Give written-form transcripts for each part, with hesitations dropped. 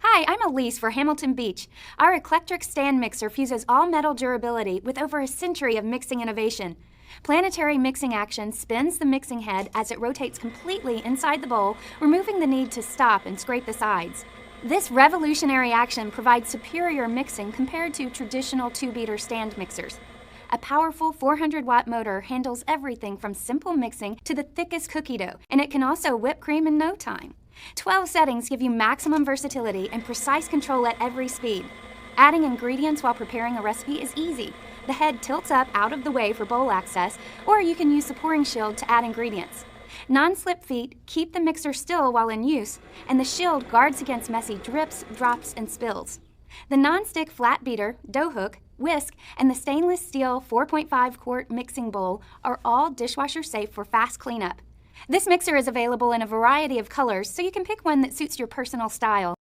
Hi, I'm Elise for Hamilton Beach. Our eclectrics stand mixer fuses all metal durability with over a century of mixing innovation. Planetary mixing action spins the mixing head as it rotates completely inside the bowl, removing the need to stop and scrape the sides. This revolutionary action provides superior mixing compared to traditional 2-beater stand mixers. A powerful 400-watt motor handles everything from simple mixing to the thickest cookie dough, and it can also whip cream in no time. 12 settings give you maximum versatility and precise control at every speed. Adding ingredients while preparing a recipe is easy. The head tilts up out of the way for bowl access, or you can use the pouring shield to add ingredients. Non-slip feet keep the mixer still while in use, and the shield guards against messy drips, drops, and spills. The non-stick flat beater, dough hook, whisk, and the stainless steel 4.5 quart mixing bowl are all dishwasher safe for fast cleanup. This mixer is available in a variety of colors, so you can pick one that suits your personal style.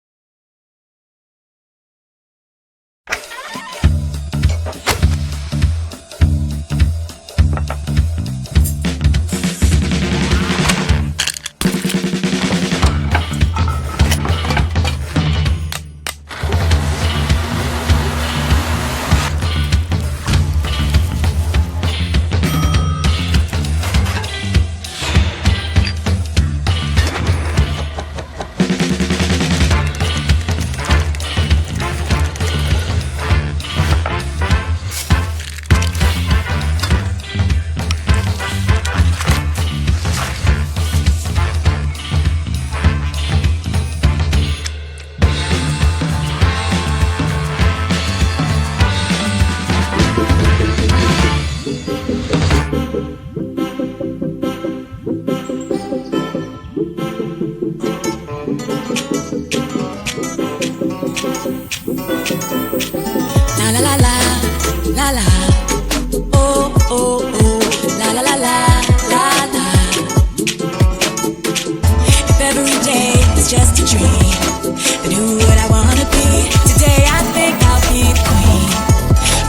La la la la la, oh oh oh, la la la la la la. If every day is just a dream, then who would I wanna be? Today I think I'll be the queen.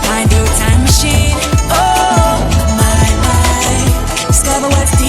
Find your time machine, oh my my. Discover what's deep